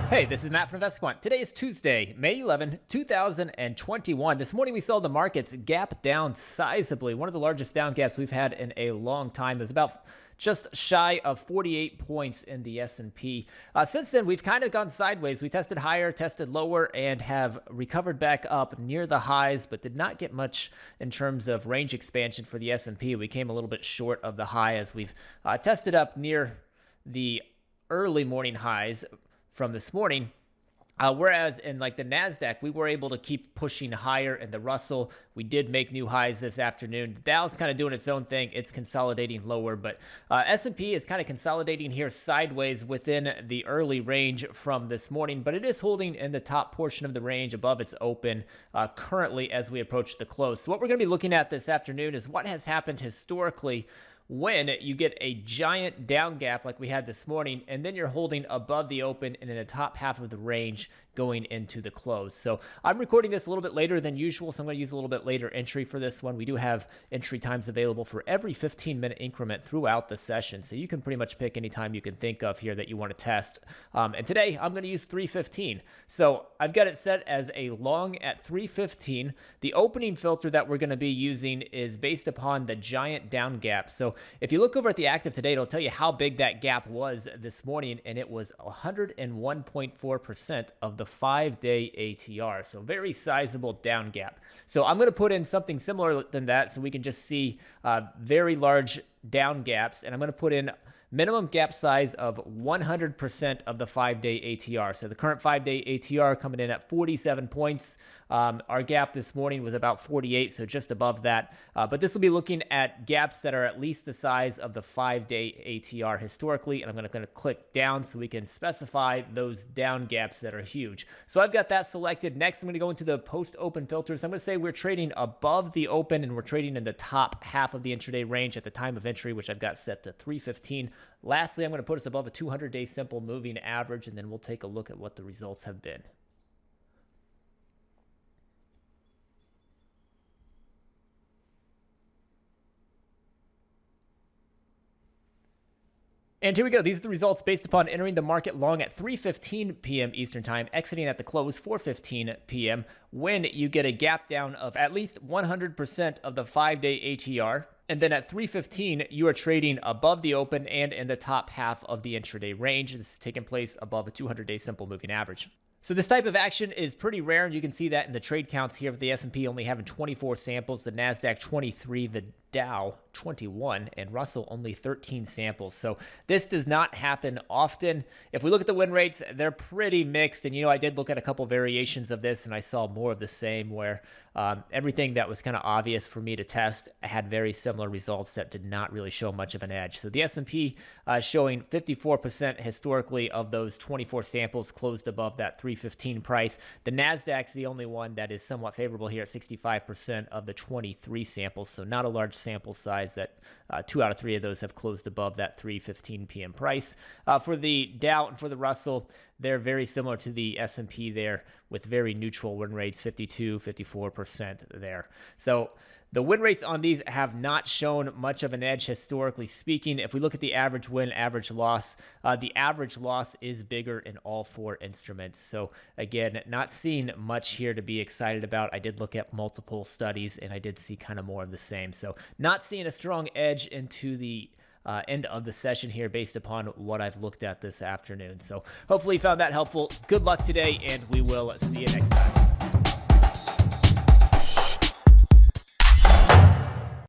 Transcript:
Hey, this is Matt from InvestiQuant. Today is Tuesday, May 11, 2021. This morning we saw the markets gap down sizably. One of the largest down gaps we've had in a long time. It was about just shy of 48 points in the S&P. Since then, we've kind of gone sideways. We tested higher, tested lower, and have recovered back up near the highs, but did not get much in terms of range expansion for the S&P. We came a little bit short of the high as we've tested up near the early morning highs from this morning. Whereas in like the NASDAQ, we were able to keep pushing higher, and the Russell, we did make new highs this afternoon. The Dow's kind of doing its own thing. It's consolidating lower, but S&P is kind of consolidating here sideways within the early range from this morning, but it is holding in the top portion of the range above its open currently as we approach the close. So what we're going to be looking at this afternoon is what has happened historically when you get a giant down gap like we had this morning, and then you're holding above the open and in the top half of the range going into the close. So I'm recording this a little bit later than usual, so I'm going to use a little bit later entry for this one. We do have entry times available for every 15-minute increment throughout the session, so you can pretty much pick any time you can think of here that you want to test. And today I'm going to use 315. So I've got it set as a long at 315. The opening filter that we're going to be using is based upon the giant down gap. So if you look over at the active today, it'll tell you how big that gap was this morning, and it was 101.4% of the 5-day ATR. So very sizable down gap. So I'm going to put in something similar than that so we can just see very large down gaps, and I'm going to put in minimum gap size of 100% of the 5-day ATR. So the current 5-day ATR coming in at 47 points. Our gap this morning was about 48, so just above that. But this will be looking at gaps that are at least the size of the 5-day ATR historically, and I'm going to click down so we can specify those down gaps that are huge. So I've got that selected. Next, I'm going to go into the post-open filters. I'm going to say we're trading above the open, and we're trading in the top half of the intraday range at the time of entry, which I've got set to 315. Lastly, I'm going to put us above a 200-day simple moving average, and then we'll take a look at what the results have been. And here we go. These are the results based upon entering the market long at 3:15 p.m. Eastern Time, exiting at the close 4:15 p.m. when you get a gap down of at least 100% of the 5-day ATR. And then at 3:15, you are trading above the open and in the top half of the intraday range. This is taking place above a 200-day simple moving average. So this type of action is pretty rare, and you can see that in the trade counts here with the S&P only having 24 samples, the NASDAQ 23, the Dow 21, and Russell only 13 samples. So this does not happen often. If we look at the win rates, they're pretty mixed. And, I did look at a couple variations of this, and I saw more of the same where everything that was kind of obvious for me to test had very similar results that did not really show much of an edge. So the S&P showing 54% historically of those 24 samples closed above that 315 price. The NASDAQ's the only one that is somewhat favorable here at 65% of the 23 samples. So not a large sample size that 2 out of 3 of those have closed above that 3:15 p.m. price. For the Dow and for the Russell, they're very similar to the S&P there with very neutral win rates, 52, 54% there. So the win rates on these have not shown much of an edge historically speaking. If we look at the average win, average loss, the average loss is bigger in all 4 instruments. So again, not seeing much here to be excited about. I did look at multiple studies, and I did see kind of more of the same. So not seeing a strong edge into the end of the session here based upon what I've looked at this afternoon. So hopefully you found that helpful. Good luck today, and we will see you next time.